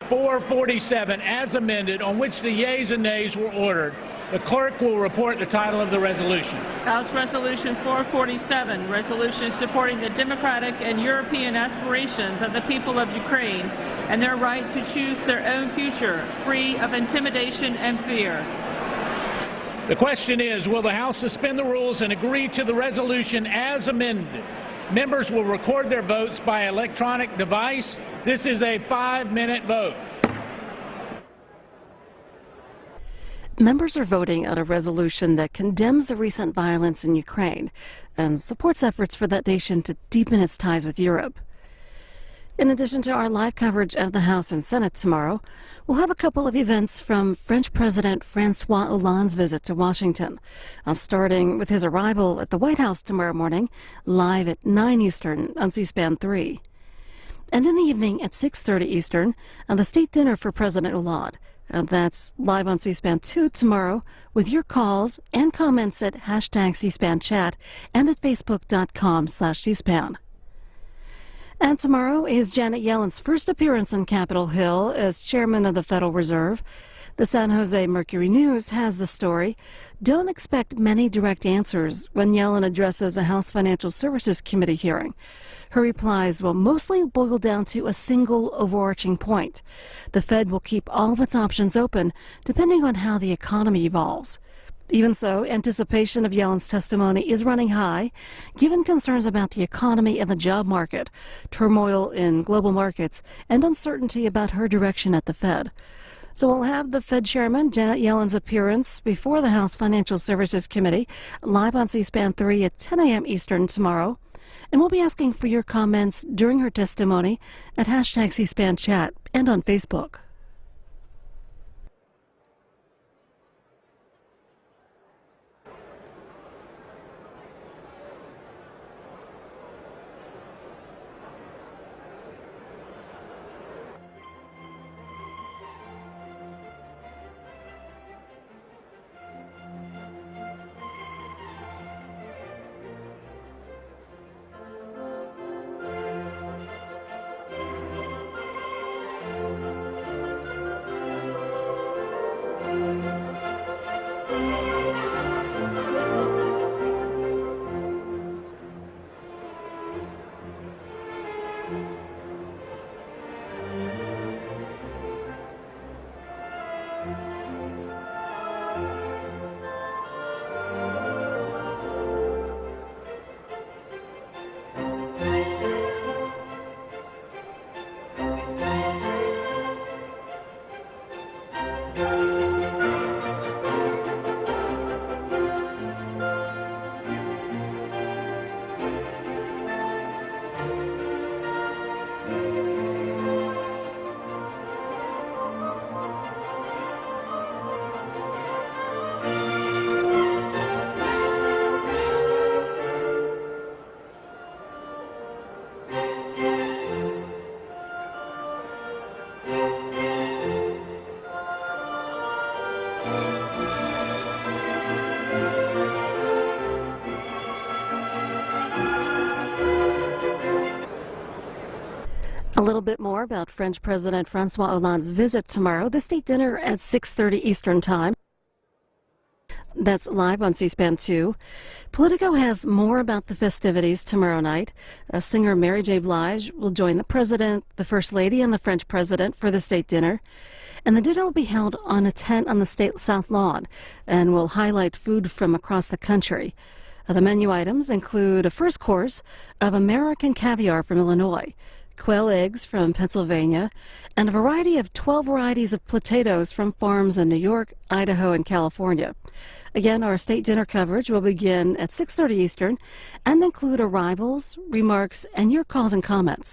447 as amended, on which the yeas and nays were ordered. The clerk will report the title of the resolution. House Resolution 447, resolution supporting the democratic and European aspirations of the people of Ukraine and their right to choose their own future, free of intimidation and fear. The question is, will the House suspend the rules and agree to the resolution as amended? Members will record their votes by electronic device. This is a 5-minute vote. Members are voting on a resolution that condemns the recent violence in Ukraine and supports efforts for that nation to deepen its ties with Europe. In addition to our live coverage of the House and Senate tomorrow, we'll have a couple of events from French President Francois Hollande's visit to Washington, starting with his arrival at the White House tomorrow morning, live at 9 Eastern on C-SPAN 3. And in the evening at 6:30 Eastern, on the state dinner for President Hollande. That's live on C-SPAN 2 tomorrow with your calls and comments at hashtag C-SPAN chat and at facebook.com/C-SPAN. And tomorrow is Janet Yellen's first appearance on Capitol Hill as chairman of the Federal Reserve. The San Jose Mercury News has the story. Don't expect many direct answers when Yellen addresses a House Financial Services Committee hearing. Her replies will mostly boil down to a single overarching point. The Fed will keep all of its options open depending on how the economy evolves. Even so, anticipation of Yellen's testimony is running high, given concerns about the economy and the job market, turmoil in global markets, and uncertainty about her direction at the Fed. So we'll have the Fed Chairman, Janet Yellen's appearance before the House Financial Services Committee, live on C-SPAN 3 at 10 a.m. Eastern tomorrow. And we'll be asking for your comments during her testimony at hashtag C-SPAN chat and on Facebook. A little bit more about French President Francois Hollande's visit tomorrow. The state dinner at 6:30 Eastern Time. That's live on C-SPAN 2. Politico has more about the festivities tomorrow night. Singer Mary J. Blige will join the President, the First Lady, and the French President for the state dinner. And the dinner will be held on a tent on the state South Lawn and will highlight food from across the country. The menu items include a first course of American caviar from Illinois, quail eggs from Pennsylvania, and a variety of 12 varieties of potatoes from farms in New York, Idaho, and California. Again, our state dinner coverage will begin at 6:30 Eastern and include arrivals, remarks, and your calls and comments.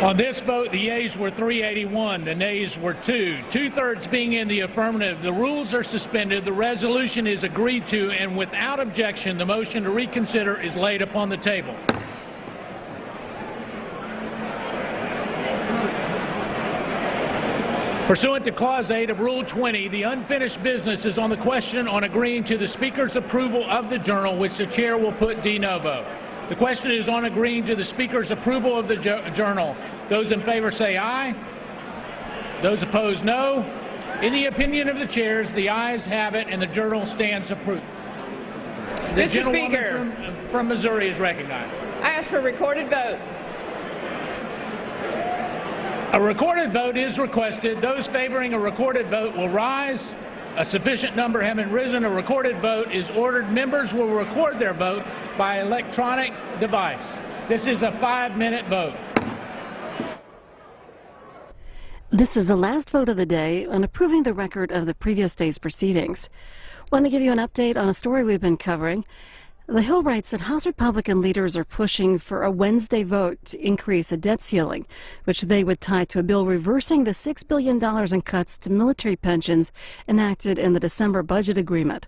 On this vote, the yeas were 381, the nays were 2. Two-thirds being in the affirmative, the rules are suspended, the resolution is agreed to, and without objection, the motion to reconsider is laid upon the table. Pursuant to Clause 8 of Rule 20, the unfinished business is on the question on agreeing to the Speaker's approval of the Journal, which the Chair will put de novo. The question is on agreeing to the Speaker's approval of the Journal. Those in favor say aye. Those opposed, no. In the opinion of the chairs, the ayes have it, and the Journal stands approved. The Mr. Speaker, gentlewoman from Missouri is recognized. I ask for a recorded vote. A recorded vote is requested. Those favoring a recorded vote will rise. A sufficient number having risen, a recorded vote is ordered. Members will record their vote by electronic device. This is a 5-minute vote. This is the last vote of the day on approving the record of the previous day's proceedings. Want to give you an update on a story we've been covering. The Hill writes that House Republican leaders are pushing for a Wednesday vote to increase the debt ceiling, which they would tie to a bill reversing the $6 billion in cuts to military pensions enacted in the December budget agreement.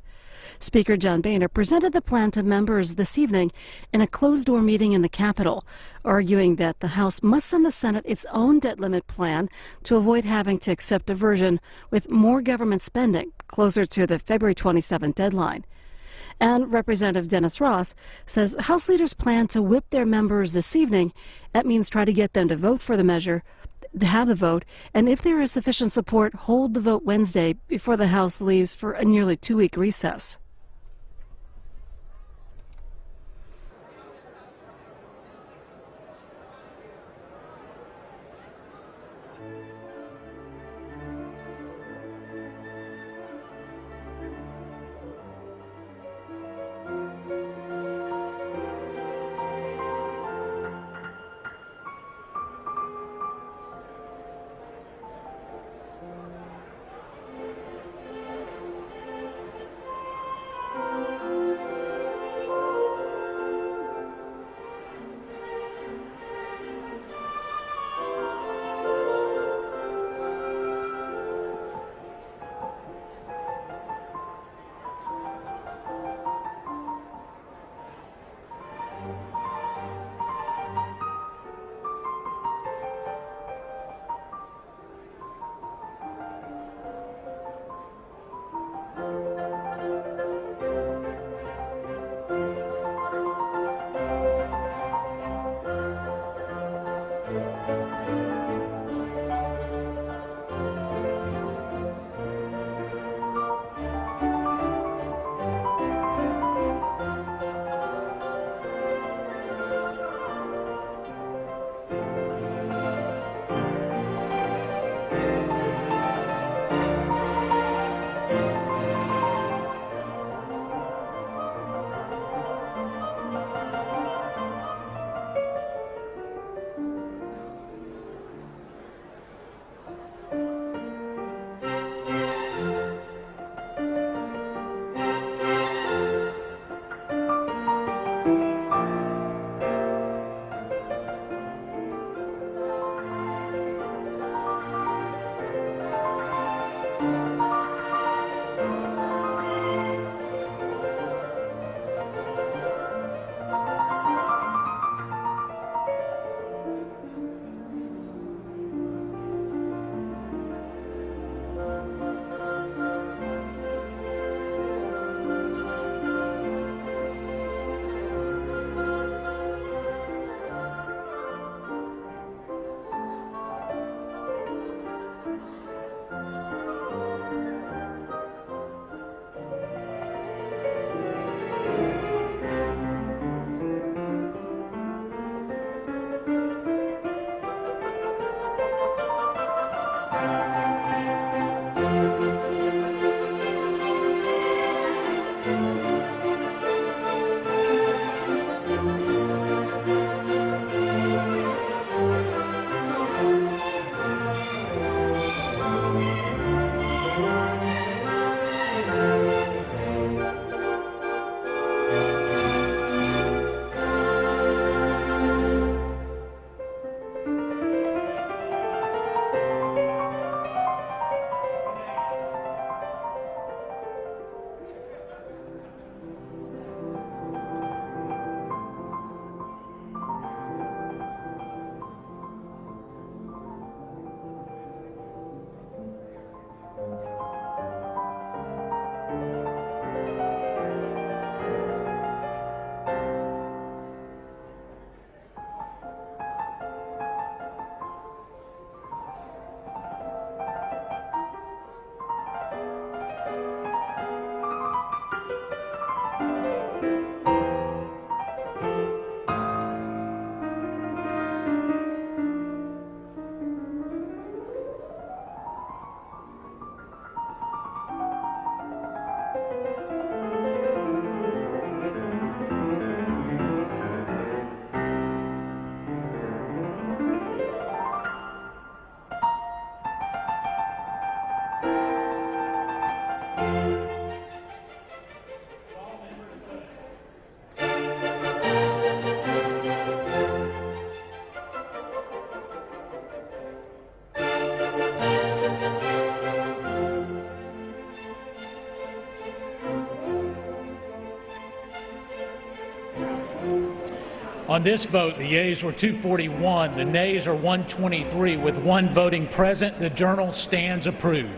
Speaker John Boehner presented the plan to members this evening in a closed-door meeting in the Capitol, arguing that the House must send the Senate its own debt limit plan to avoid having to accept a version with more government spending closer to the February 27 deadline. And Representative Dennis Ross says House leaders plan to whip their members this evening. That means try to get them to vote for the measure, to have the vote, and if there is sufficient support, hold the vote Wednesday before the House leaves for a nearly 2-week recess. On this vote, the yeas were 241, the nays are 123. With one voting present, the journal stands approved.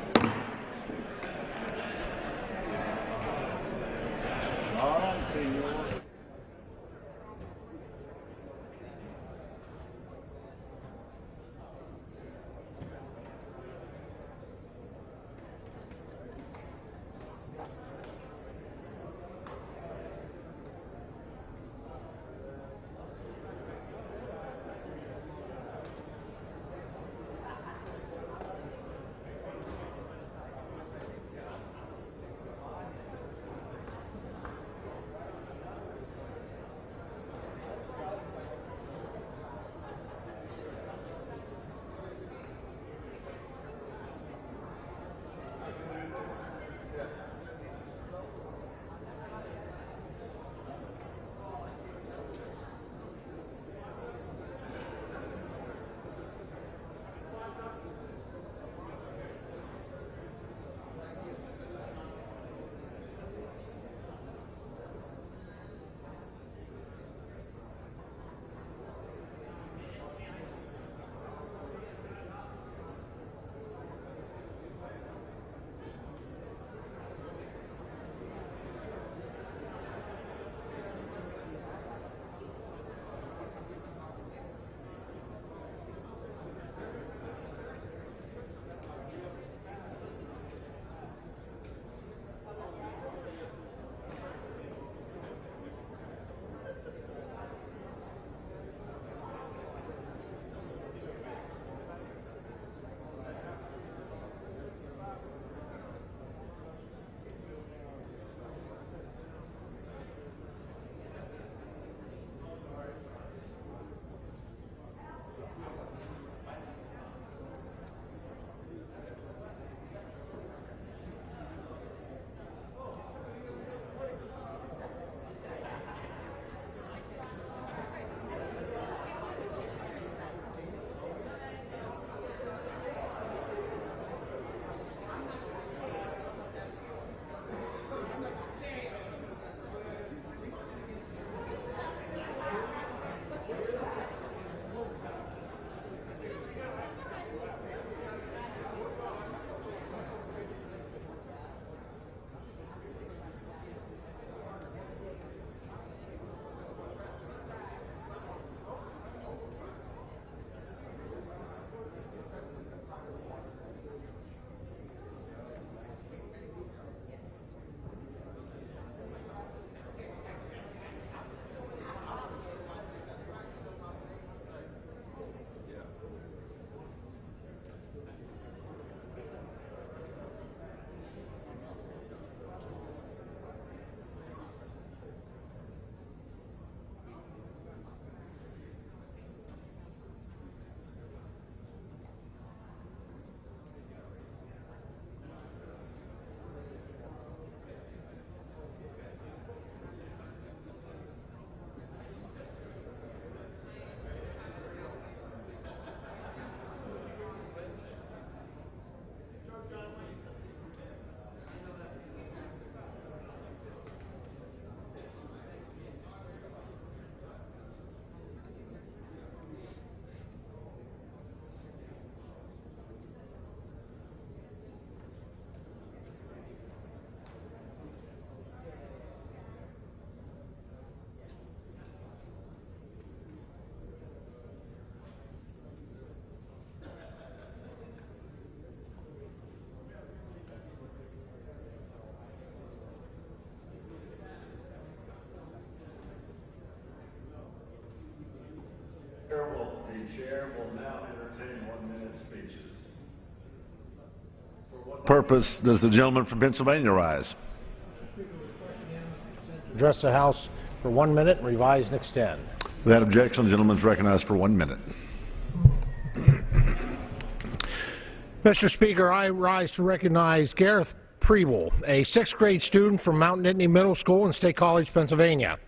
The chair will now entertain 1-minute speeches. For what purpose does the gentleman from Pennsylvania rise? Address the House for 1 minute, revise and extend. Without objection, the gentleman is recognized for 1 minute. Mr. Speaker, I rise to recognize Gareth Preble, a 6th grade student from Mount Nittany Middle School in State College, Pennsylvania.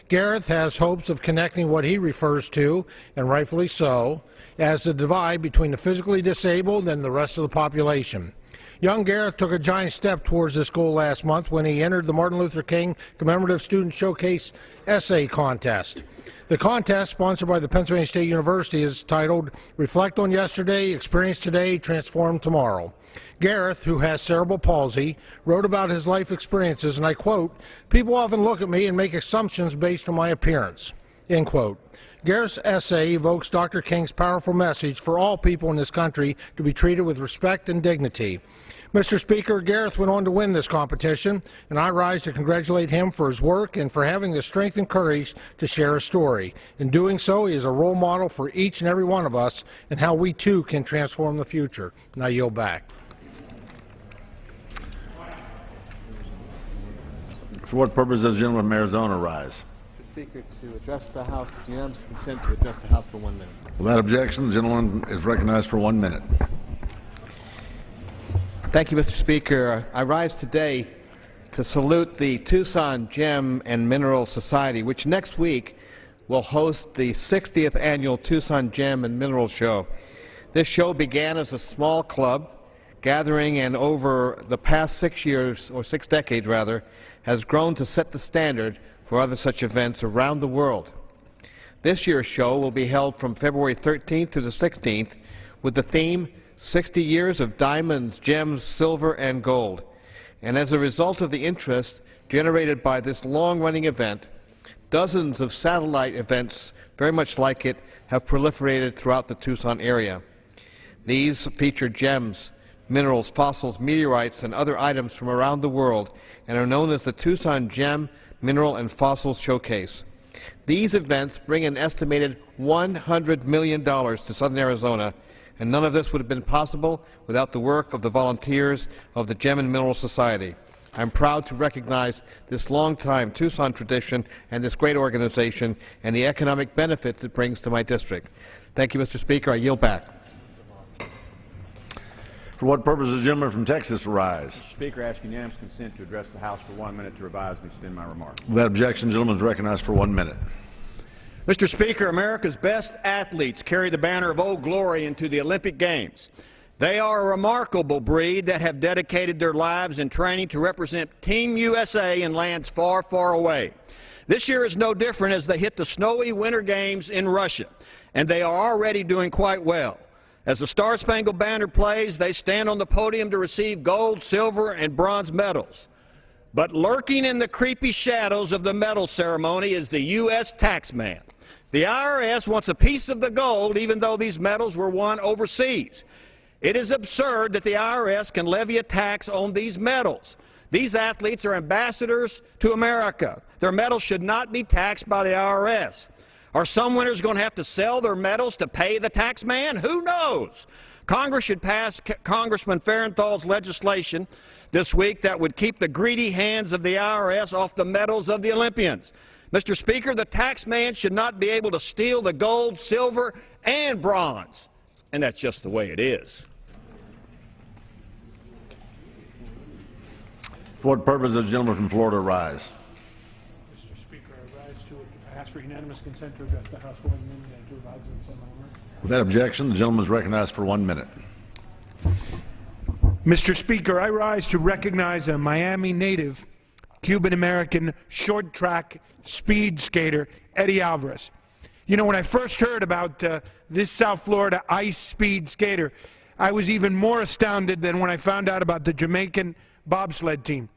Gareth has hopes of connecting what he refers to, and rightfully so, as the divide between the physically disabled and the rest of the population. Young Gareth took a giant step towards this goal last month when he entered the Martin Luther King Commemorative Student Showcase Essay Contest. The contest, sponsored by the Pennsylvania State University, is titled Reflect on Yesterday, Experience Today, Transform Tomorrow. Gareth, who has cerebral palsy, wrote about his life experiences, and I quote, "People often look at me and make assumptions based on my appearance," end quote. Gareth's essay evokes Dr. King's powerful message for all people in this country to be treated with respect and dignity. Mr. Speaker, Gareth went on to win this competition, and I rise to congratulate him for his work and for having the strength and courage to share his story. In doing so, he is a role model for each and every one of us and how we too can transform the future. And I yield back. For what purpose does the gentleman from Arizona rise? Mr. Speaker, to address the House, unanimous consent to address the House for 1 minute. Without objection, the gentleman is recognized for 1 minute. Thank you, Mr. Speaker. I rise today to salute the Tucson Gem and Mineral Society, which next week will host the 60th annual Tucson Gem and Mineral Show. This show began as a small club gathering, and over the past 6 years, or 6 decades rather, has grown to set the standard for other such events around the world. This year's show will be held from February 13th to the 16th with the theme 60 Years of Diamonds, Gems, Silver, and Gold. And as a result of the interest generated by this long-running event, dozens of satellite events very much like it have proliferated throughout the Tucson area. These feature gems, minerals, fossils, meteorites, and other items from around the world and are known as the Tucson Gem, Mineral, and Fossil Showcase. These events bring an estimated $100 million to southern Arizona, and none of this would have been possible without the work of the volunteers of the Gem and Mineral Society. I'm proud to recognize this long-time Tucson tradition and this great organization and the economic benefits it brings to my district. Thank you, Mr. Speaker. I yield back. For what purpose does the gentleman from Texas rise? Mr. Speaker, I ask unanimous consent to address the House for 1 minute to revise and extend my remarks. Without objection, the gentleman is recognized for 1 minute. Mr. Speaker, America's best athletes carry the banner of Old Glory into the Olympic Games. They are a remarkable breed that have dedicated their lives in training to represent Team USA in lands far, far away. This year is no different as they hit the snowy Winter Games in Russia, and they are already doing quite well. As the Star-Spangled Banner plays, they stand on the podium to receive gold, silver, and bronze medals. But lurking in the creepy shadows of the medal ceremony is the U.S. taxman. The IRS wants a piece of the gold even though these medals were won overseas. It is absurd that the IRS can levy a tax on these medals. These athletes are ambassadors to America. Their medals should not be taxed by the IRS. Are some winners going to have to sell their medals to pay the tax man? Who knows? Congress should pass Congressman Farenthal's legislation this week that would keep the greedy hands of the IRS off the medals of the Olympians. Mr. Speaker, the tax man should not be able to steal the gold, silver, and bronze. And that's just the way it is. For what purpose does the gentleman from Florida rise? Mr. Speaker, I rise to ask for unanimous consent to address the House for 1 minute and to revise and extend my remarks. Without objection, the gentleman is recognized for 1 minute. Mr. Speaker, I rise to recognize a Miami native, Cuban-American short track speed skater, Eddie Alvarez. You know, when I first heard about this South Florida ice speed skater, I was even more astounded than when I found out about the Jamaican bobsled team.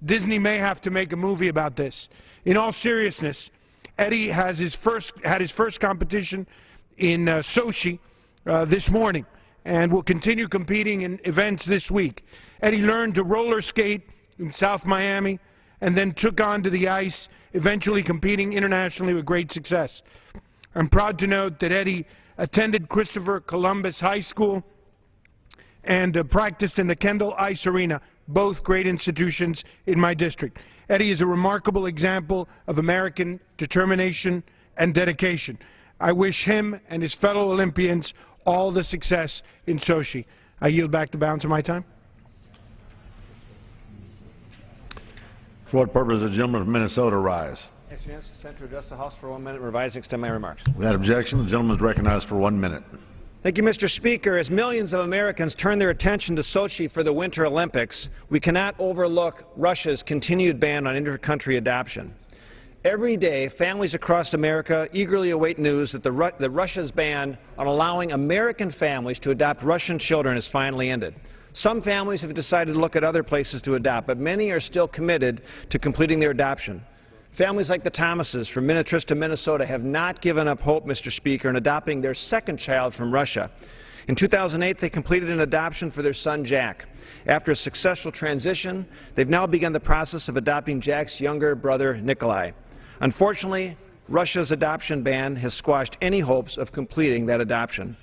Disney may have to make a movie about this. In all seriousness, Eddie had his first competition in Sochi this morning and will continue competing in events this week. Eddie learned to roller skate in South Miami and then took on to the ice, eventually competing internationally with great success. I'm proud to note that Eddie attended Christopher Columbus High School and practiced in the Kendall Ice Arena, both great institutions in my district. Eddie is a remarkable example of American determination and dedication. I wish him and his fellow Olympians all the success in Sochi. I yield back the balance of my time. For what purpose does the gentleman from Minnesota rise? Yes, unanimous consent to address the House for 1 minute, revise and extend my remarks. Without objection, the gentleman is recognized for 1 minute. Thank you, Mr. Speaker. As millions of Americans turn their attention to Sochi for the Winter Olympics, we cannot overlook Russia's continued ban on inter-country adoption. Every day, families across America eagerly await news that Russia's ban on allowing American families to adopt Russian children has finally ended. Some families have decided to look at other places to adopt, but many are still committed to completing their adoption. Families like the Thomases from Minnetrista, Minnesota have not given up hope, Mr. Speaker, in adopting their second child from Russia. In 2008, they completed an adoption for their son, Jack. After a successful transition, they've now begun the process of adopting Jack's younger brother, Nikolai. Unfortunately, Russia's adoption ban has squashed any hopes of completing that adoption.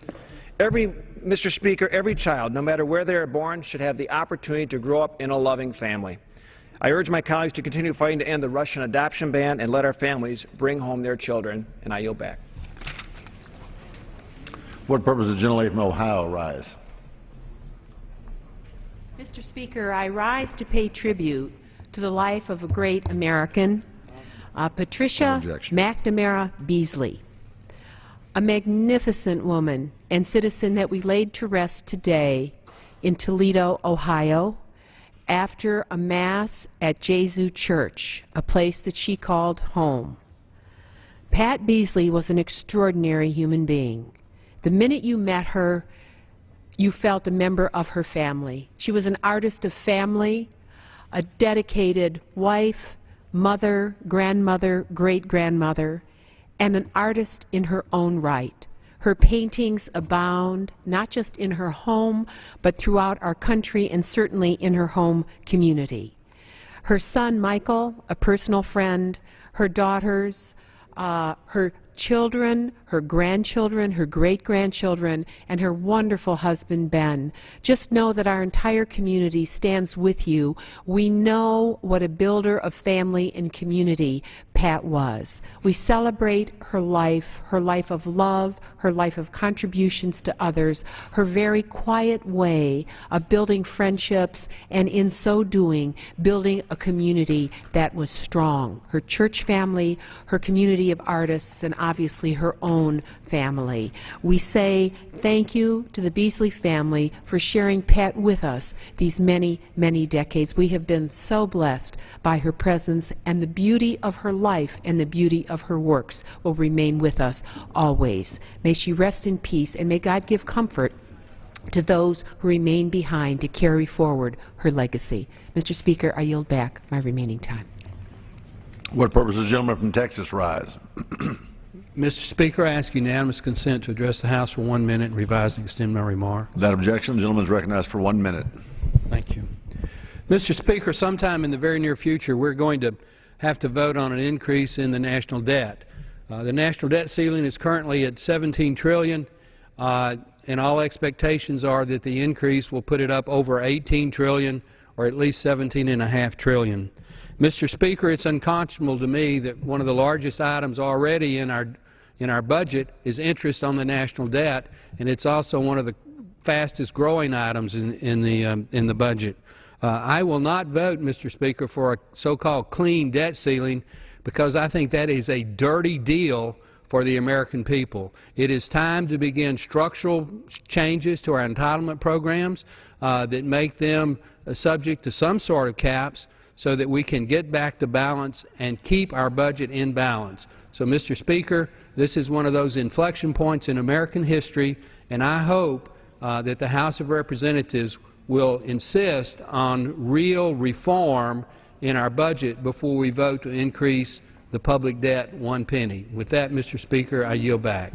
Mr. Speaker, every child, no matter where they are born, should have the opportunity to grow up in a loving family. I urge my colleagues to continue fighting to end the Russian adoption ban and let our families bring home their children, and I yield back. For what purpose does the gentlelady from Ohio rise? Mr. Speaker, I rise to pay tribute to the life of a great American, Patricia McNamara Beasley, a magnificent woman and citizen that we laid to rest today in Toledo, Ohio, after a Mass at Jesu Church, a place that she called home. Pat Beasley was an extraordinary human being. The minute you met her, you felt a member of her family. She was an artist of family, a dedicated wife, mother, grandmother, great-grandmother, and an artist in her own right. Her paintings abound, not just in her home, but throughout our country and certainly in her home community. Her son, Michael, a personal friend, her daughters, her children, her grandchildren, her great-grandchildren, and her wonderful husband, Ben. Just know that our entire community stands with you. We know what a builder of family and community Pat was. We celebrate her life of love, her life of contributions to others, her very quiet way of building friendships, and in so doing, building a community that was strong. Her church family, her community of artists, and obviously her own family. We say thank you to the Beasley family for sharing Pat with us these many, many decades. We have been so blessed by her presence, and the beauty of her life and the beauty of her works will remain with us always. May she rest in peace, and may God give comfort to those who remain behind to carry forward her legacy. Mr. Speaker, I yield back my remaining time. What purpose does the gentleman from Texas rise? Mr. Speaker, I ask unanimous consent to address the House for 1 minute and revise and extend my remark. Without objection, the gentleman is recognized for 1 minute. Thank you. Mr. Speaker, sometime in the very near future, we're going to have to vote on an increase in the national debt. The national debt ceiling is currently at $17 trillion, and all expectations are that the increase will put it up over $18 trillion, or at least $17.5 trillion. Mr. Speaker, it's unconscionable to me that one of the largest items already in our budget is interest on the national debt, and it's also one of the fastest growing items in the budget. I will not vote, Mr. Speaker, for a so-called clean debt ceiling, because I think that is a dirty deal for the American people. It is time to begin structural changes to our entitlement programs that make them subject to some sort of caps, so that we can get back to balance and keep our budget in balance. So, Mr. Speaker, this is one of those inflection points in American history, and I hope that the House of Representatives will insist on real reform in our budget before we vote to increase the public debt 1 penny. With that, Mr. Speaker, I yield back.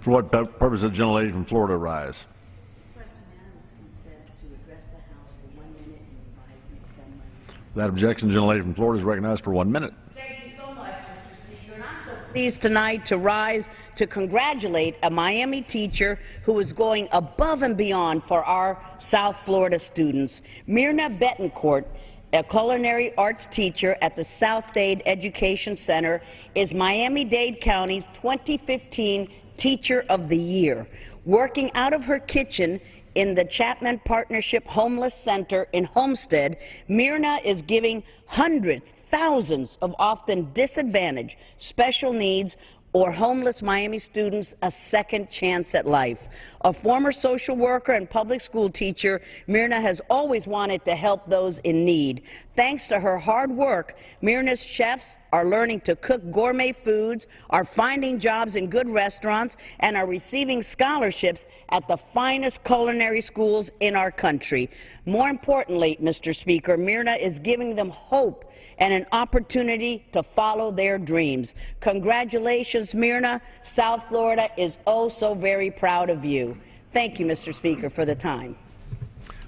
For what purpose does the gentlelady from Florida rise? Without objection, the gentlelady from Florida is recognized for 1 minute. Thank you so much, Mr. Speaker. And I'm so pleased tonight to rise to congratulate a Miami teacher who is going above and beyond for our South Florida students. Myrna Betancourt, a culinary arts teacher at the South-Dade Education Center, is Miami-Dade County's 2015 Teacher of the Year. Working out of her kitchen in the Chapman Partnership Homeless Center in Homestead, Myrna is giving hundreds, thousands of often disadvantaged, special needs, or homeless Miami students a second chance at life. A former social worker and public school teacher, Myrna has always wanted to help those in need. Thanks to her hard work, Myrna's chefs are learning to cook gourmet foods, are finding jobs in good restaurants, and are receiving scholarships at the finest culinary schools in our country. More importantly, Mr. Speaker, Myrna is giving them hope and an opportunity to follow their dreams. Congratulations, Myrna. South Florida is oh so very proud of you. Thank you, Mr. Speaker, for the time.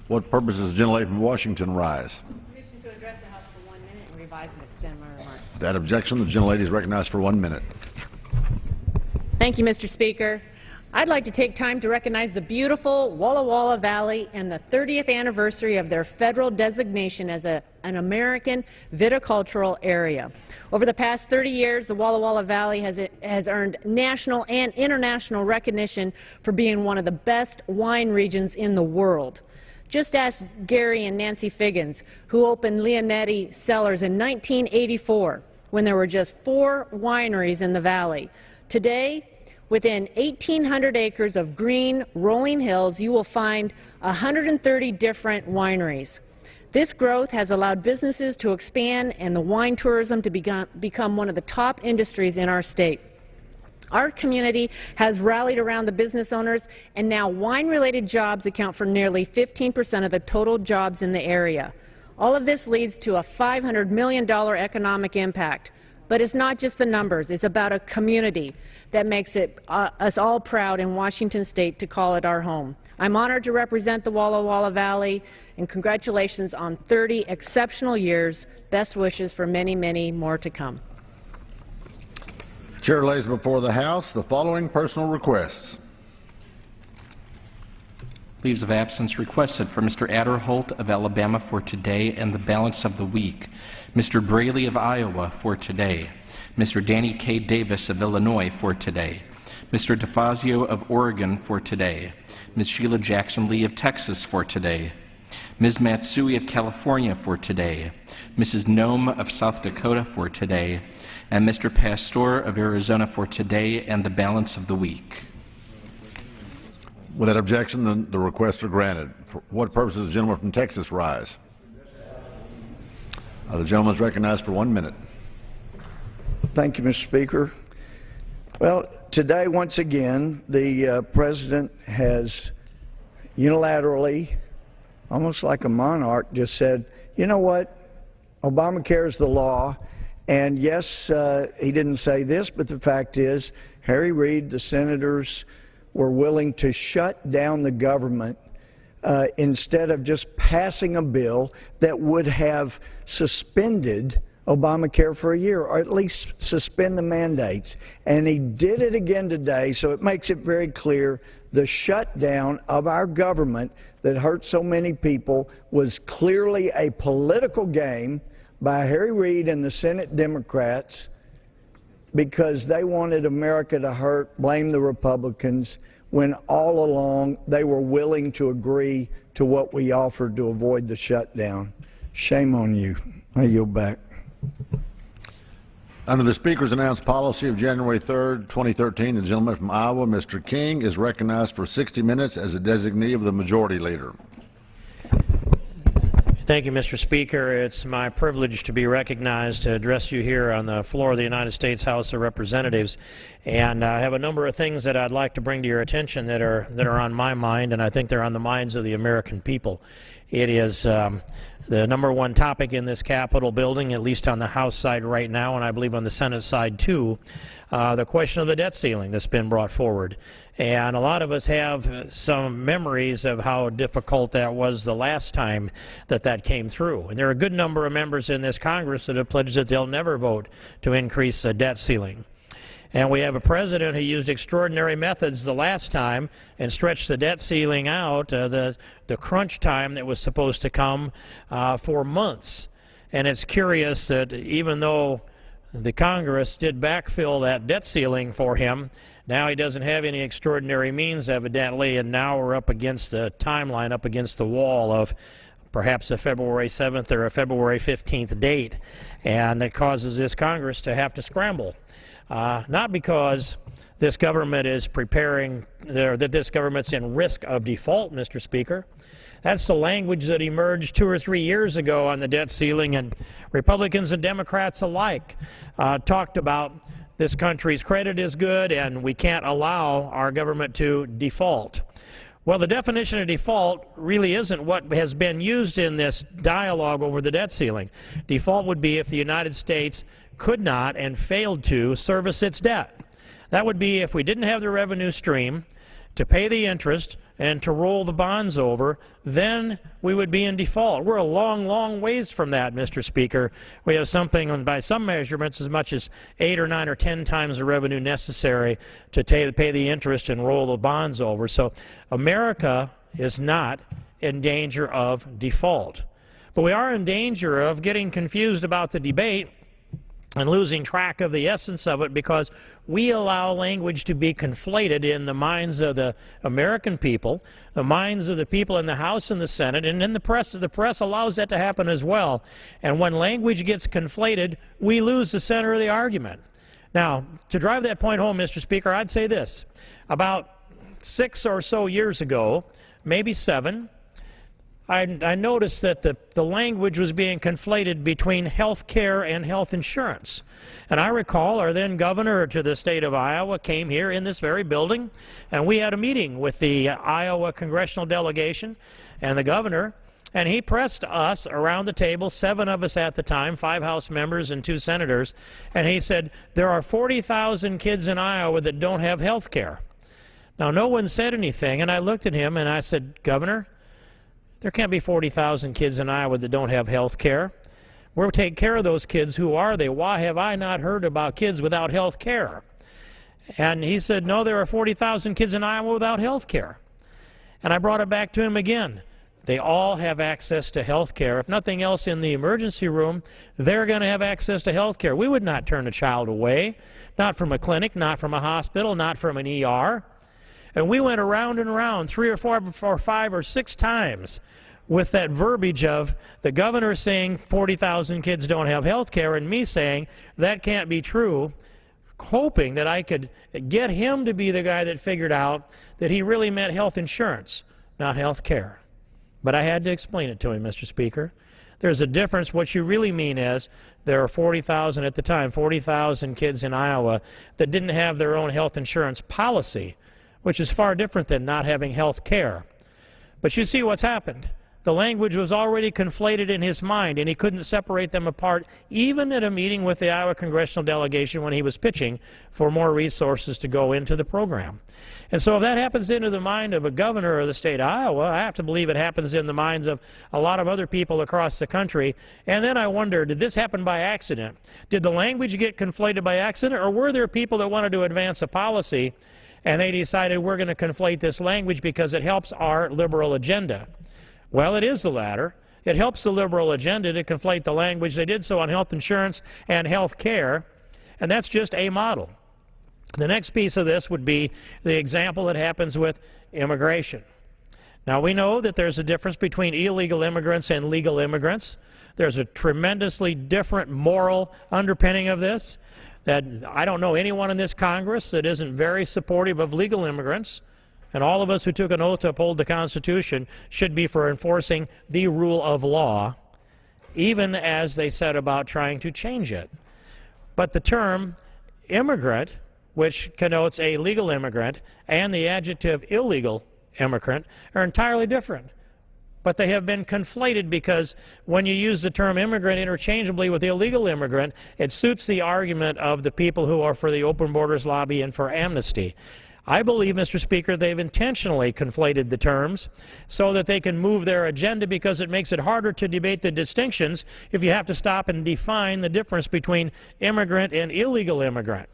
What purpose does the gentlelady from Washington rise? Permission to address the House for 1 minute and revise and extend my remarks. That objection, the gentlelady is recognized for 1 minute. Thank you, Mr. Speaker. I'd like to take time to recognize the beautiful Walla Walla Valley and the 30th anniversary of their federal designation as an American viticultural area. Over the past 30 years, the Walla Walla Valley has earned national and international recognition for being one of the best wine regions in the world. Just ask Gary and Nancy Figgins, who opened Leonetti Cellars in 1984, when there were just 4 wineries in the valley. Today, within 1,800 acres of green, rolling hills, you will find 130 different wineries. This growth has allowed businesses to expand and the wine tourism to become one of the top industries in our state. Our community has rallied around the business owners, and now wine-related jobs account for nearly 15% of the total jobs in the area. All of this leads to a $500 million economic impact. But it's not just the numbers. It's about a community that makes us all proud in Washington State to call it our home. I'm honored to represent the Walla Walla Valley, and congratulations on 30 exceptional years. Best wishes for many, many more to come. Chair lays before the House the following personal requests. Leaves of absence requested for Mr. Adderholt of Alabama for today and the balance of the week, Mr. Braley of Iowa for today, Mr. Danny K. Davis of Illinois for today, Mr. DeFazio of Oregon for today, Ms. Sheila Jackson Lee of Texas for today, Ms. Matsui of California for today, Mrs. Nome of South Dakota for today, and Mr. Pastor of Arizona for today and the balance of the week. Without objection, the requests are granted. For what purpose does the gentleman from Texas rise? The gentleman is recognized for 1 minute. Thank you, Mr. Speaker. Well, today, once again, the President has unilaterally, almost like a monarch, just said, you know what, Obamacare is the law. And yes, he didn't say this, but the fact is, Harry Reid, the senators, were willing to shut down the government instead of just passing a bill that would have suspended Obamacare for a year, or at least suspend the mandates. And he did it again today, so it makes it very clear the shutdown of our government that hurt so many people was clearly a political game by Harry Reid and the Senate Democrats, because they wanted America to hurt, blame the Republicans, when all along they were willing to agree to what we offered to avoid the shutdown. Shame on you. I yield back. Under the Speaker's announced policy of January 3rd, 2013, the gentleman from Iowa, Mr. King, is recognized for 60 minutes as a designee of the Majority Leader. Thank you, Mr. Speaker. It's my privilege to be recognized to address you here on the floor of the United States House of Representatives. And I have a number of things that I'd like to bring to your attention that are on my mind, and I think they're on the minds of the American people. It is the number one topic in this Capitol building, at least on the House side right now, and I believe on the Senate side too, the question of the debt ceiling that's been brought forward. And a lot of us have some memories of how difficult that was the last time that came through. And there are a good number of members in this Congress that have pledged that they'll never vote to increase the debt ceiling. And we have a president who used extraordinary methods the last time and stretched the debt ceiling out, the crunch time that was supposed to come, for months. And it's curious that even though the Congress did backfill that debt ceiling for him, now he doesn't have any extraordinary means, evidently, and now we're up against the timeline, up against the wall of perhaps a February 7th or a February 15th date, and it causes this Congress to have to scramble. not because this government is preparing, that this government's in risk of default, Mr. Speaker. That's the language that emerged 2 or 3 years ago on the debt ceiling, and Republicans and Democrats alike talked about this country's credit is good and we can't allow our government to default. Well, the definition of default really isn't what has been used in this dialogue over the debt ceiling. Default would be if the United States could not and failed to service its debt. That would be if we didn't have the revenue stream to pay the interest and to roll the bonds over, then we would be in default. We're a long, long ways from that, Mr. Speaker. We have something, by some measurements, as much as 8 or 9 or 10 times the revenue necessary to pay the interest and roll the bonds over. So America is not in danger of default. But we are in danger of getting confused about the debate and losing track of the essence of it because we allow language to be conflated in the minds of the American people, the minds of the people in the House and the Senate, and in the press. The press allows that to happen as well. And when language gets conflated, we lose the center of the argument. Now, to drive that point home, Mr. Speaker, I'd say this. About 6 or so years ago, maybe 7, I noticed that the language was being conflated between health care and health insurance. And I recall our then governor to the state of Iowa came here in this very building, and we had a meeting with the Iowa congressional delegation and the governor, and he pressed us around the table, 7 of us at the time, 5 House members and 2 senators, and he said, there are 40,000 kids in Iowa that don't have health care. Now, no one said anything, and I looked at him and I said, Governor, there can't be 40,000 kids in Iowa that don't have health care. We'll take care of those kids. Who are they? Why have I not heard about kids without health care? And he said, no, there are 40,000 kids in Iowa without health care. And I brought it back to him again. They all have access to health care. If nothing else in the emergency room, they're going to have access to health care. We would not turn a child away, not from a clinic, not from a hospital, not from an ER. And we went around and around 3 or 4 or 5 or 6 times with that verbiage of the governor saying 40,000 kids don't have health care and me saying that can't be true, hoping that I could get him to be the guy that figured out that he really meant health insurance, not health care. But I had to explain it to him, Mr. Speaker. There's a difference. What you really mean is there are 40,000 at the time, 40,000 kids in Iowa that didn't have their own health insurance policy, which is far different than not having health care. But you see what's happened. The language was already conflated in his mind, and he couldn't separate them apart, even at a meeting with the Iowa congressional delegation when he was pitching for more resources to go into the program. And so if that happens into the mind of a governor of the state of Iowa, I have to believe it happens in the minds of a lot of other people across the country. And then I wonder, did this happen by accident? Did the language get conflated by accident, or were there people that wanted to advance a policy and they decided we're going to conflate this language because it helps our liberal agenda? Well, it is the latter. It helps the liberal agenda to conflate the language. They did so on health insurance and health care, and that's just a model. The next piece of this would be the example that happens with immigration. Now, we know that there's a difference between illegal immigrants and legal immigrants. There's a tremendously different moral underpinning of this. That I don't know anyone in this Congress that isn't very supportive of legal immigrants, and all of us who took an oath to uphold the Constitution should be for enforcing the rule of law, even as they said about trying to change it. But the term immigrant, which connotes a legal immigrant, and the adjective illegal immigrant are entirely different. But they have been conflated because when you use the term immigrant interchangeably with illegal immigrant, it suits the argument of the people who are for the open borders lobby and for amnesty. I believe, Mr. Speaker, they've intentionally conflated the terms so that they can move their agenda because it makes it harder to debate the distinctions if you have to stop and define the difference between immigrant and illegal immigrant.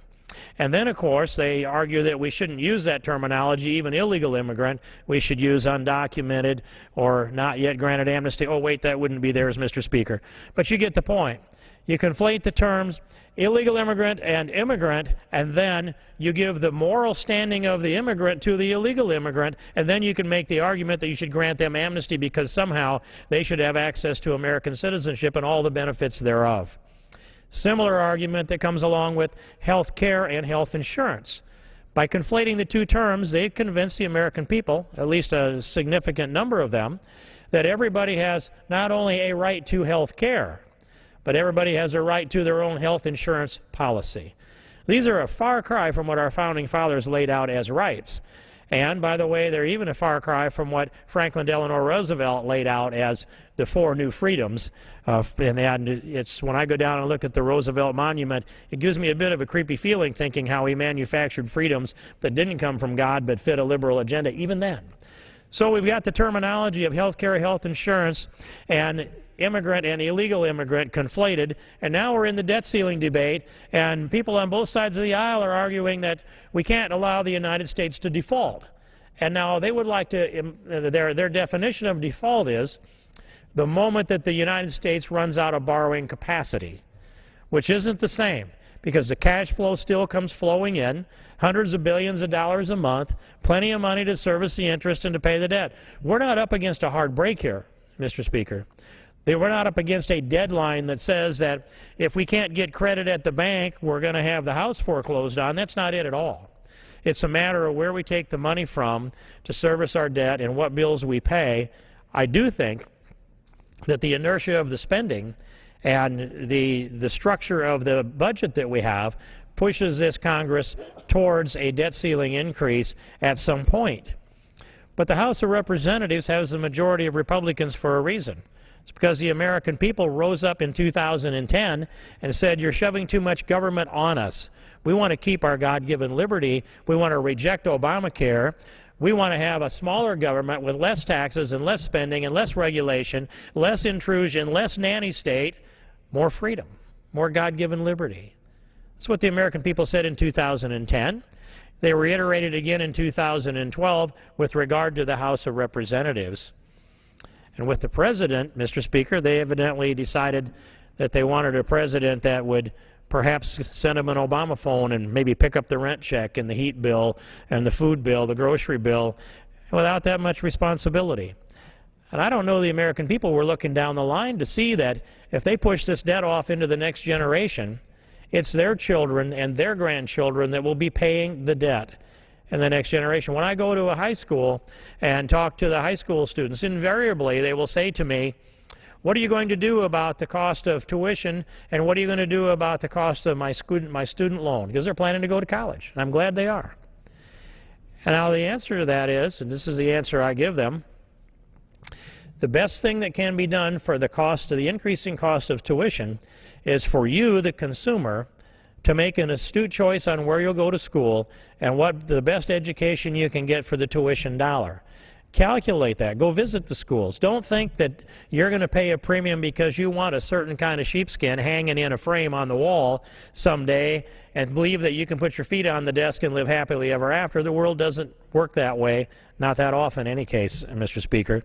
And then, of course, they argue that we shouldn't use that terminology, even illegal immigrant. We should use undocumented or not yet granted amnesty. Oh, wait, that wouldn't be theirs, Mr. Speaker. But you get the point. You conflate the terms illegal immigrant and immigrant, and then you give the moral standing of the immigrant to the illegal immigrant, and then you can make the argument that you should grant them amnesty because somehow they should have access to American citizenship and all the benefits thereof. Similar argument that comes along with health care and health insurance. By conflating the two terms, they've convinced the American people, at least a significant number of them, that everybody has not only a right to health care, but everybody has a right to their own health insurance policy. These are a far cry from what our Founding Fathers laid out as rights. And, by the way, they're even a far cry from what Franklin Delano Roosevelt laid out as the 4 new freedoms. And it's, when I go down and look at the Roosevelt Monument, it gives me a bit of a creepy feeling thinking how he manufactured freedoms that didn't come from God but fit a liberal agenda even then. So we've got the terminology of health care, health insurance, and immigrant and illegal immigrant conflated, and now we're in the debt ceiling debate, and people on both sides of the aisle are arguing that we can't allow the United States to default. And now they would like to, their definition of default is the moment that the United States runs out of borrowing capacity, which isn't the same, because the cash flow still comes flowing in, hundreds of billions of dollars a month, plenty of money to service the interest and to pay the debt. We're not up against a hard break here, Mr. Speaker. We're not up against a deadline that says that if we can't get credit at the bank, we're going to have the house foreclosed on. That's not it at all. It's a matter of where we take the money from to service our debt and what bills we pay. I do think that the inertia of the spending and the structure of the budget that we have pushes this Congress towards a debt ceiling increase at some point. But the House of Representatives has the majority of Republicans for a reason. It's because the American people rose up in 2010 and said, you're shoving too much government on us. We want to keep our God-given liberty. We want to reject Obamacare. We want to have a smaller government with less taxes and less spending and less regulation, less intrusion, less nanny state, more freedom, more God-given liberty. That's what the American people said in 2010. They reiterated again in 2012 with regard to the House of Representatives. And with the President, Mr. Speaker, they evidently decided that they wanted a President that would perhaps send them an Obama phone and maybe pick up the rent check and the heat bill and the food bill, the grocery bill, without that much responsibility. And I don't know the American people were looking down the line to see that if they push this debt off into the next generation, it's their children and their grandchildren that will be paying the debt in the next generation. When I go to a high school and talk to the high school students, invariably they will say to me, what are you going to do about the cost of tuition, and what are you going to do about the cost of my student loan? Because they're planning to go to college, and I'm glad they are. And now the answer to that is, and this is the answer I give them, the best thing that can be done for the cost of the increasing cost of tuition is for you, the consumer, to make an astute choice on where you'll go to school and what the best education you can get for the tuition dollar. Calculate that. Go visit the schools. Don't think that you're going to pay a premium because you want a certain kind of sheepskin hanging in a frame on the wall someday and believe that you can put your feet on the desk and live happily ever after. The world doesn't work that way, not that often in any case, Mr. Speaker.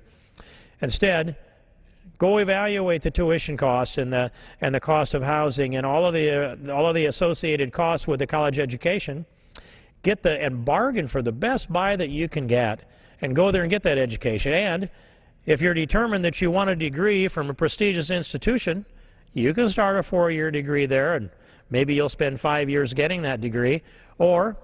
Instead, go evaluate the tuition costs and the cost of housing and all of the associated costs with the college education. And bargain for the best buy that you can get, and go there and get that education. And if you're determined that you want a degree from a prestigious institution, you can start a 4-year degree there, and maybe you'll spend 5 years getting that degree. Or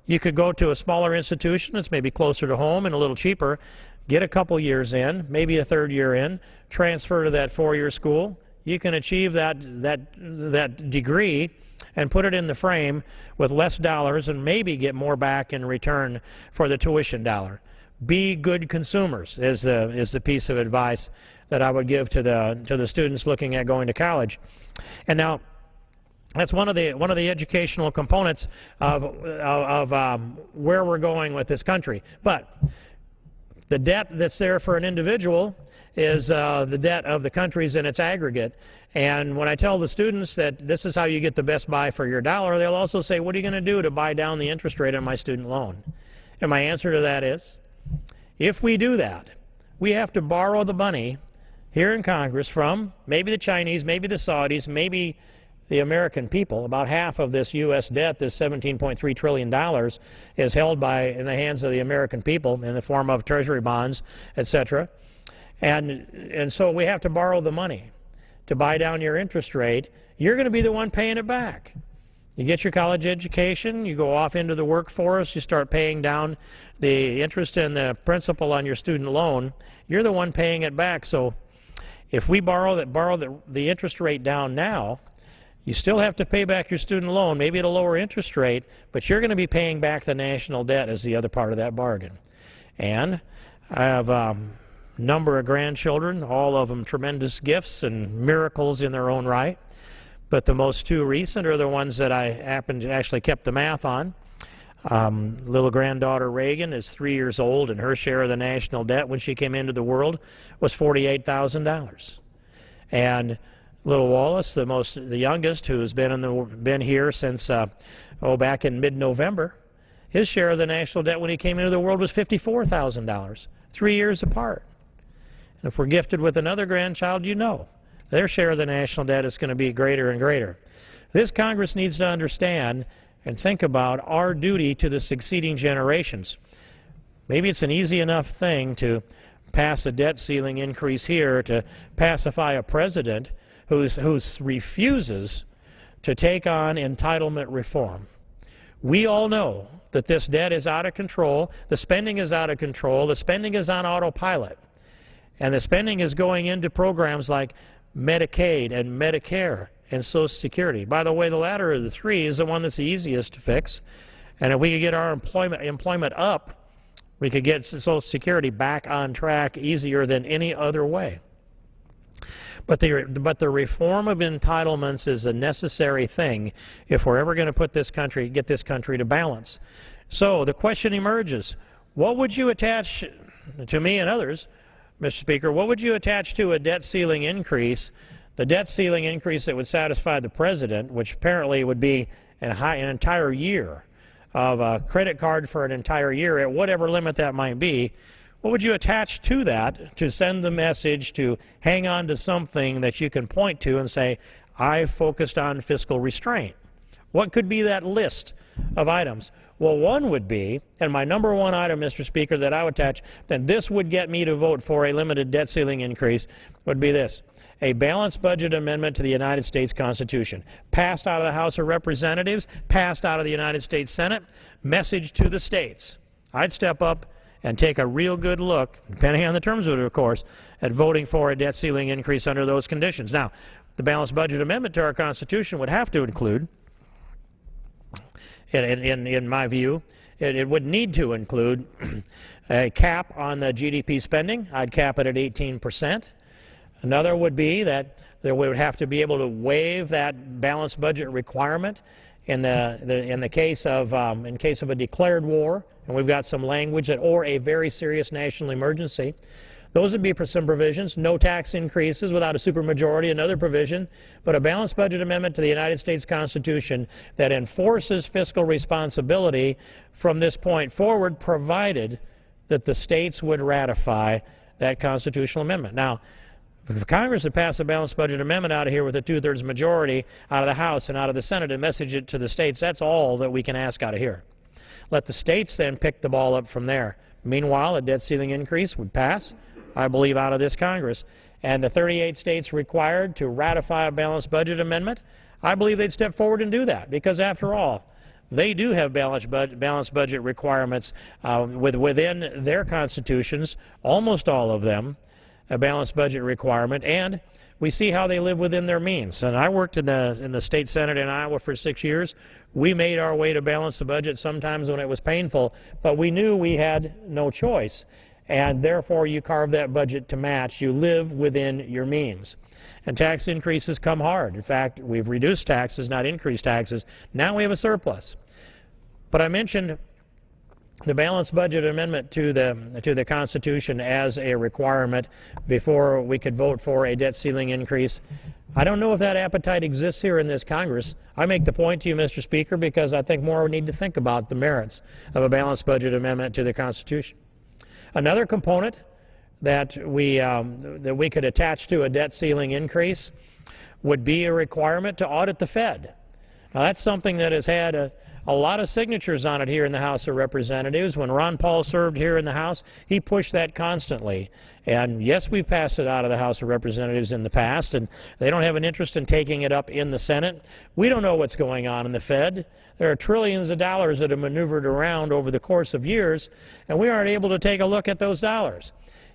you could go to a smaller institution that's maybe closer to home and a little cheaper, get a couple years in, maybe a 3rd year in, transfer to that 4-year school. You can achieve that degree and put it in the frame with less dollars and maybe get more back in return for the tuition dollar. Be good consumers is the piece of advice that I would give to the students looking at going to college. And now, that's one of the educational components of where we're going with this country. But the debt that's there for an individual is the debt of the countries in its aggregate. And when I tell the students that this is how you get the best buy for your dollar, they'll also say, what are you going to do to buy down the interest rate on my student loan? And my answer to that is, if we do that, we have to borrow the money here in Congress from maybe the Chinese, maybe the Saudis, maybe the American people. About half of this U.S. debt, this $17.3 trillion, is held in the hands of the American people in the form of treasury bonds, etc. And so we have to borrow the money to buy down your interest rate, you're going to be the one paying it back. You get your college education, you go off into the workforce, you start paying down the interest and the principal on your student loan, you're the one paying it back. So if we borrow the interest rate down now, you still have to pay back your student loan, maybe at a lower interest rate, but you're going to be paying back the national debt as the other part of that bargain. And I have a number of grandchildren, all of them tremendous gifts and miracles in their own right. But the most two recent are the ones that I happened to actually kept the math on. Little granddaughter Reagan is 3 years old, and her share of the national debt when she came into the world was $48,000. And little Wallace, the youngest, who's been here since back in mid-November, his share of the national debt when he came into the world was $54,000, 3 years apart. And if we're gifted with another grandchild, you know, their share of the national debt is going to be greater and greater. This Congress needs to understand and think about our duty to the succeeding generations. Maybe it's an easy enough thing to pass a debt ceiling increase here to pacify a president who refuses to take on entitlement reform. We all know that this debt is out of control, the spending is out of control, the spending is on autopilot, and the spending is going into programs like Medicaid and Medicare and Social Security. By the way, the latter of the three is the one that's the easiest to fix, and if we could get our employment up, we could get Social Security back on track easier than any other way. But the reform of entitlements is a necessary thing if we're ever going to get this country to balance. So the question emerges, what would you attach to me and others, Mr. Speaker, what would you attach to a debt ceiling increase, the debt ceiling increase that would satisfy the President, which apparently would be an entire year of a credit card for an entire year at whatever limit that might be? What would you attach to that to send the message to hang on to something that you can point to and say, I focused on fiscal restraint? What could be that list of items? Well, one would be, and my number one item, Mr. Speaker, that I would attach, that this would get me to vote for a limited debt ceiling increase, would be this: a balanced budget amendment to the United States Constitution, passed out of the House of Representatives, passed out of the United States Senate, message to the states. I'd step up and take a real good look, depending on the terms of it, of course, at voting for a debt ceiling increase under those conditions. Now, the balanced budget amendment to our Constitution would have to include, in my view, it would need to include a cap on the GDP spending. I'd cap it at 18%. Another would be that we would have to be able to waive that balanced budget requirement in case of a declared war, and we've got some language that, or a very serious national emergency. Those would be for some provisions. No tax increases without a supermajority, another provision, but a balanced budget amendment to the United States Constitution that enforces fiscal responsibility from this point forward, provided that the states would ratify that constitutional amendment. Now, if Congress had passed a balanced budget amendment out of here with a two-thirds majority out of the House and out of the Senate and message it to the states, that's all that we can ask out of here. Let the states then pick the ball up from there. Meanwhile, a debt ceiling increase would pass, I believe, out of this Congress. And the 38 states required to ratify a balanced budget amendment, I believe they'd step forward and do that, because after all, they do have balanced budget requirements within their constitutions, almost all of them, a balanced budget requirement, and we see how they live within their means. And I worked in the state Senate in Iowa for 6 years. We made our way to balance the budget sometimes when it was painful, but we knew we had no choice. And therefore, you carve that budget to match. You live within your means. And tax increases come hard. In fact, we've reduced taxes, not increased taxes. Now we have a surplus. But I mentioned the balanced budget amendment to the Constitution as a requirement before we could vote for a debt ceiling increase. I don't know if that appetite exists here in this Congress. I make the point to you, Mr. Speaker, because I think more need to think about the merits of a balanced budget amendment to the Constitution. Another component that we could attach to a debt ceiling increase would be a requirement to audit the Fed. Now, that's something that has had a a lot of signatures on it here in the House of Representatives. When Ron Paul served here in the House, he pushed that constantly. And yes, we've passed it out of the House of Representatives in the past, and they don't have an interest in taking it up in the Senate. We don't know what's going on in the Fed. There are trillions of dollars that are maneuvered around over the course of years, and we aren't able to take a look at those dollars.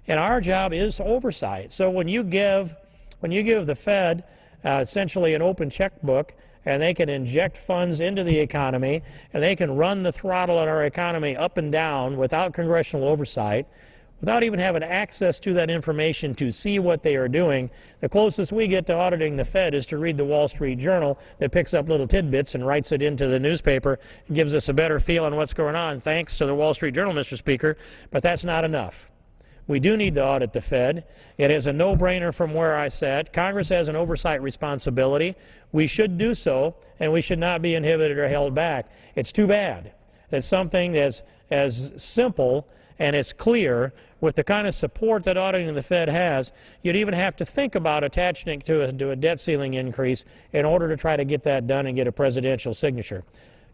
And our job is oversight. So when you give the Fed essentially an open checkbook, and they can inject funds into the economy, and they can run the throttle on our economy up and down without congressional oversight, without even having access to that information to see what they are doing. The closest we get to auditing the Fed is to read the Wall Street Journal that picks up little tidbits and writes it into the newspaper and gives us a better feel on what's going on, thanks to the Wall Street Journal, Mr. Speaker, but that's not enough. We do need to audit the Fed. It is a no-brainer from where I sat. Congress has an oversight responsibility. We should do so, and we should not be inhibited or held back. It's too bad that something as simple and as clear, with the kind of support that auditing the Fed has, you'd even have to think about attaching it to a debt ceiling increase in order to try to get that done and get a presidential signature.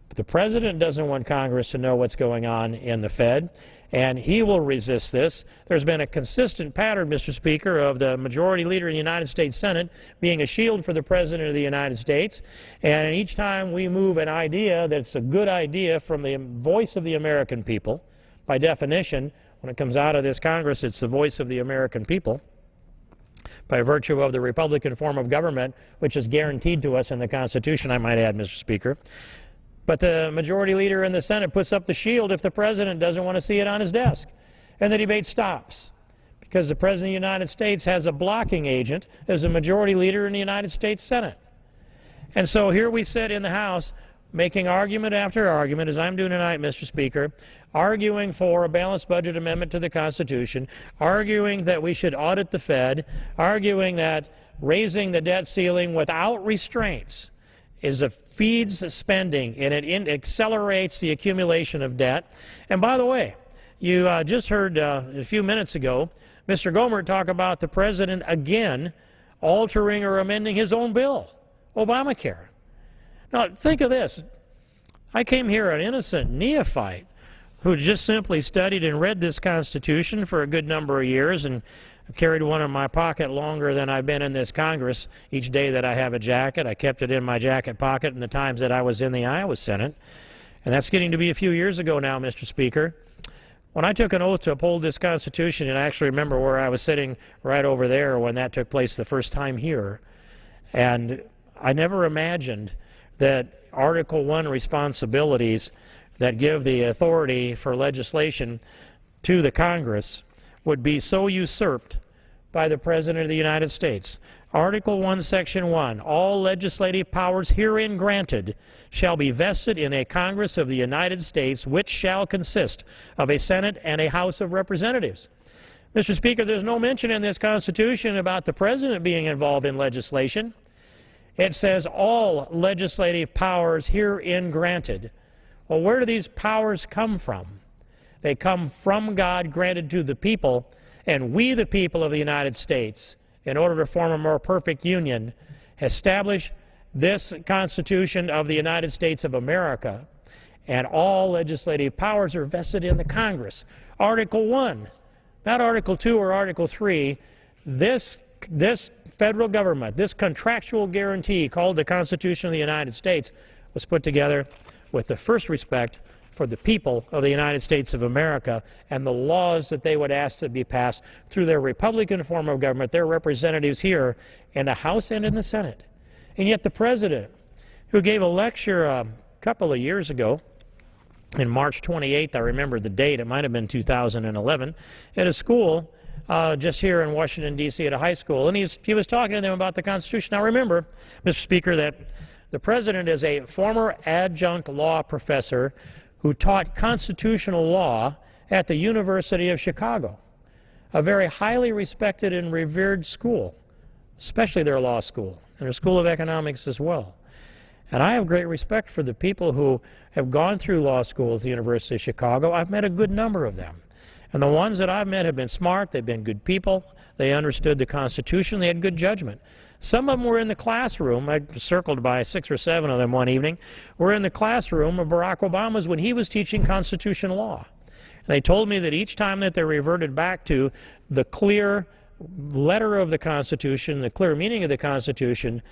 But the President doesn't want Congress to know what's going on in the Fed, and he will resist this. There's been a consistent pattern, Mr. Speaker, of the Majority Leader in the United States Senate being a shield for the President of the United States, and each time we move an idea that's a good idea from the voice of the American people, by definition, when it comes out of this Congress, it's the voice of the American people, by virtue of the Republican form of government, which is guaranteed to us in the Constitution, I might add, Mr. Speaker. But the Majority Leader in the Senate puts up the shield if the President doesn't want to see it on his desk. And the debate stops, because the President of the United States has a blocking agent as a Majority Leader in the United States Senate. And so here we sit in the House making argument after argument, as I'm doing tonight, Mr. Speaker, arguing for a balanced budget amendment to the Constitution, arguing that we should audit the Fed, arguing that raising the debt ceiling without restraints feeds spending, and it accelerates the accumulation of debt. And by the way, you just heard a few minutes ago Mr. Gohmert talk about the President again altering or amending his own bill, Obamacare. Now, think of this. I came here an innocent neophyte who just simply studied and read this Constitution for a good number of years and carried one in my pocket longer than I've been in this Congress. Each day that I have a jacket, I kept it in my jacket pocket in the times that I was in the Iowa Senate. And that's getting to be a few years ago now, Mr. Speaker. When I took an oath to uphold this Constitution, and I actually remember where I was sitting right over there when that took place the first time here, and I never imagined that Article I responsibilities that give the authority for legislation to the Congress would be so usurped by the President of the United States. Article 1, Section 1, all legislative powers herein granted shall be vested in a Congress of the United States, which shall consist of a Senate and a House of Representatives. Mr. Speaker, there's no mention in this Constitution about the President being involved in legislation. It says all legislative powers herein granted. Well, where do these powers come from? They come from God, granted to the people, and we, the people of the United States, in order to form a more perfect union, establish this Constitution of the United States of America, and all legislative powers are vested in the Congress. Article 1, not Article 2 or Article 3, this federal government, this contractual guarantee called the Constitution of the United States, was put together with the first respect for the people of the United States of America and the laws that they would ask to be passed through their Republican form of government, their representatives here in the House and in the Senate. And yet the President, who gave a lecture a couple of years ago, in March 28th, I remember the date, it might have been 2011, at a school just here in Washington, D.C., at a high school, and he was talking to them about the Constitution. Now remember, Mr. Speaker, that the President is a former adjunct law professor who taught constitutional law at the University of Chicago, a very highly respected and revered school, especially their law school, and their School of Economics as well. And I have great respect for the people who have gone through law school at the University of Chicago. I've met a good number of them. And the ones that I've met have been smart, they've been good people, they understood the Constitution, they had good judgment. Some of them were in the classroom, I was circled by 6 or 7 of them one evening, were in the classroom of Barack Obama's when he was teaching constitutional law. And they told me that each time that they reverted back to the clear letter of the Constitution, the clear meaning of the Constitution,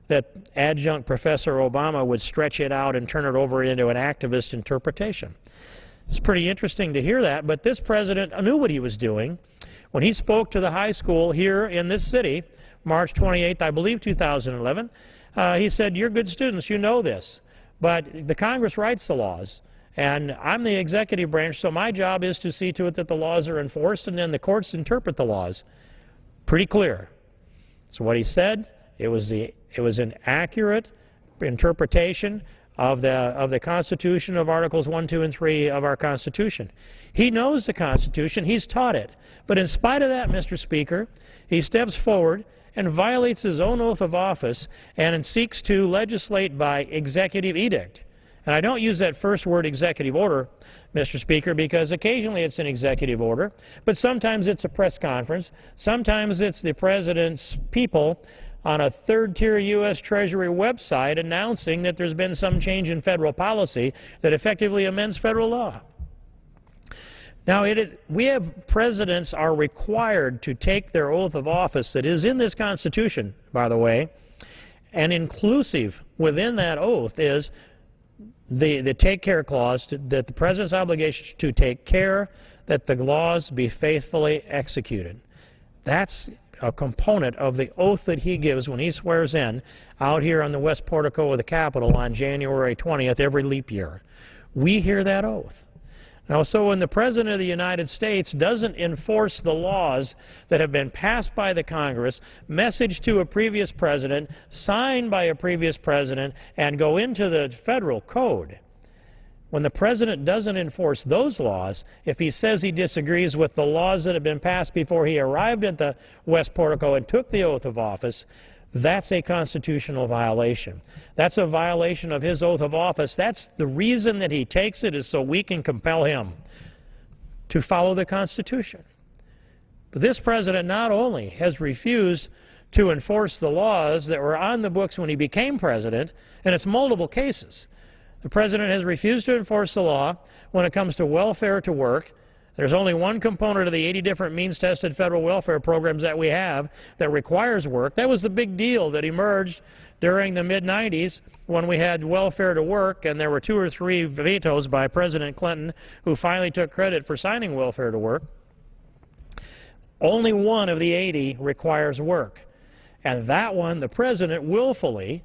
that adjunct Professor Obama would stretch it out and turn it over into an activist interpretation. It's pretty interesting to hear that, but this president knew what he was doing. When he spoke to the high school here in this city, March 28th, I believe, 2011, he said, "You're good students, you know this, but the Congress writes the laws, and I'm the executive branch, so my job is to see to it that the laws are enforced, and then the courts interpret the laws." Pretty clear. So what he said, it was an accurate interpretation of the Constitution, of Articles 1, 2, and 3 of our Constitution. He knows the Constitution. He's taught it. But in spite of that, Mr. Speaker, he steps forward and violates his own oath of office and seeks to legislate by executive edict. And I don't use that first word, executive order, Mr. Speaker, because occasionally it's an executive order, but sometimes it's a press conference. Sometimes it's the President's people on a third-tier U.S. Treasury website announcing that there's been some change in federal policy that effectively amends federal law. Now, we have presidents are required to take their oath of office that is in this Constitution, by the way, and inclusive within that oath is the take care clause, that the president's obligation to take care that the laws be faithfully executed. That's a component of the oath that he gives when he swears in out here on the west portico of the Capitol on January 20th every leap year. We hear that oath. Now, so when the President of the United States doesn't enforce the laws that have been passed by the Congress, messaged to a previous president, signed by a previous president, and go into the federal code, when the President doesn't enforce those laws, if he says he disagrees with the laws that have been passed before he arrived at the West Portico and took the oath of office, that's a constitutional violation. That's a violation of his oath of office. That's the reason that he takes it, is so we can compel him to follow the Constitution. But this President not only has refused to enforce the laws that were on the books when he became President, and it's multiple cases. The President has refused to enforce the law when it comes to welfare to work. There's only one component of the 80 different means-tested federal welfare programs that we have that requires work. That was the big deal that emerged during the mid-90s when we had welfare to work, and there were 2 or 3 vetoes by President Clinton, who finally took credit for signing welfare to work. Only one of the 80 requires work. And that one, the President willfully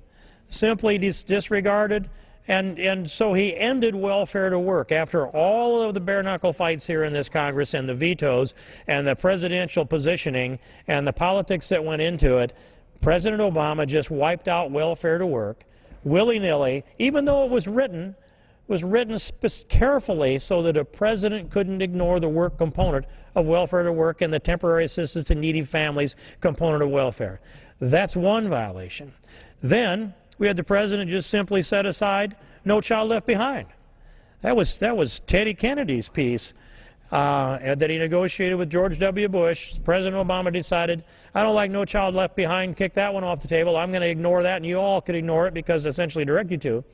simply disregarded. And so he ended welfare to work. After all of the bare-knuckle fights here in this Congress and the vetoes and the presidential positioning and the politics that went into it, President Obama just wiped out welfare to work willy-nilly, even though it was written carefully so that a president couldn't ignore the work component of welfare to work and the temporary assistance to needy families component of welfare. That's one violation. Then we had the President just simply set aside No Child Left Behind. That was Teddy Kennedy's piece that he negotiated with George W. Bush. President Obama decided, I don't like No Child Left Behind, kick that one off the table. I'm going to ignore that, and you all could ignore it because essentially direct you to.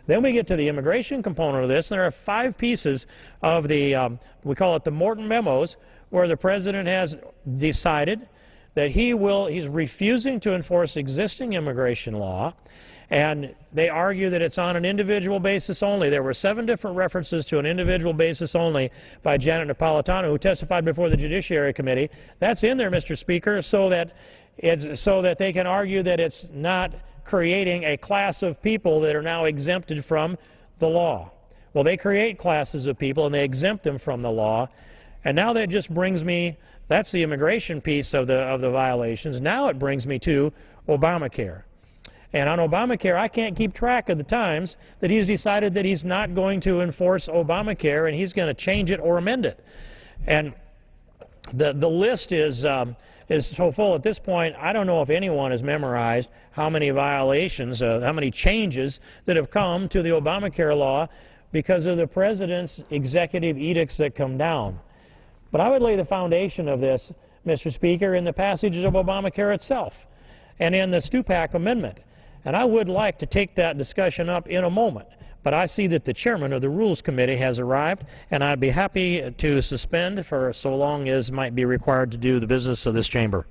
Then we get to the immigration component of this, and there are 5 pieces of the, we call it the Morton Memos, where the President has decided that he's refusing to enforce existing immigration law, and they argue that it's on an individual basis only. There were 7 different references to an individual basis only by Janet Napolitano, who testified before the Judiciary Committee. That's in there, Mr. Speaker, so that they can argue that it's not creating a class of people that are now exempted from the law. Well, they create classes of people and they exempt them from the law, and now that just brings me, that's the immigration piece of the violations. Now it brings me to Obamacare. And on Obamacare, I can't keep track of the times that he's decided that he's not going to enforce Obamacare and he's going to change it or amend it. And the list is so full at this point, I don't know if anyone has memorized how many violations, how many changes that have come to the Obamacare law because of the President's executive edicts that come down. But I would lay the foundation of this, Mr. Speaker, in the passages of Obamacare itself and in the Stupak Amendment. And I would like to take that discussion up in a moment. But I see that the chairman of the Rules Committee has arrived, and I'd be happy to suspend for so long as might be required to do the business of this chamber.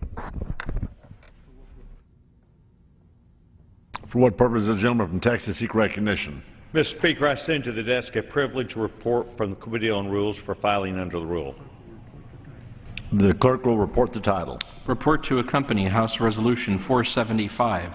For what purpose does the gentleman from Texas seek recognition? Mr. Speaker, I send to the desk a privileged report from the Committee on Rules for filing under the rule. The clerk will report the title. Report to accompany House Resolution 475,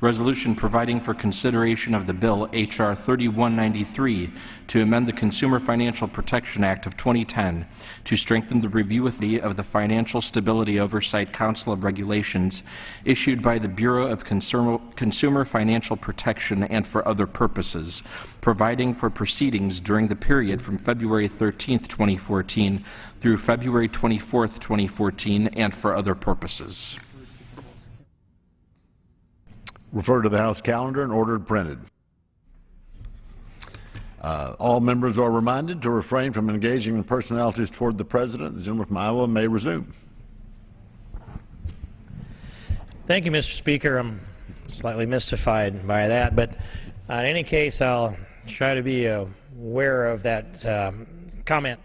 resolution providing for consideration of the bill H.R. 3193 to amend the Consumer Financial Protection Act of 2010 to strengthen the review of the Financial Stability Oversight Council of Regulations issued by the Bureau of Consumer Financial Protection and for other purposes, providing for proceedings during the period from February 13, 2014 through February 24, 2014 and for other purposes. Refer to the House calendar and ordered printed. All members are reminded to refrain from engaging in personalities toward the President. The gentleman from Iowa may resume. Thank you, Mr. Speaker. I'm slightly mystified by that, but in any case, I'll try to be aware of that comment.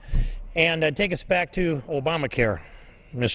And take us back to Obamacare.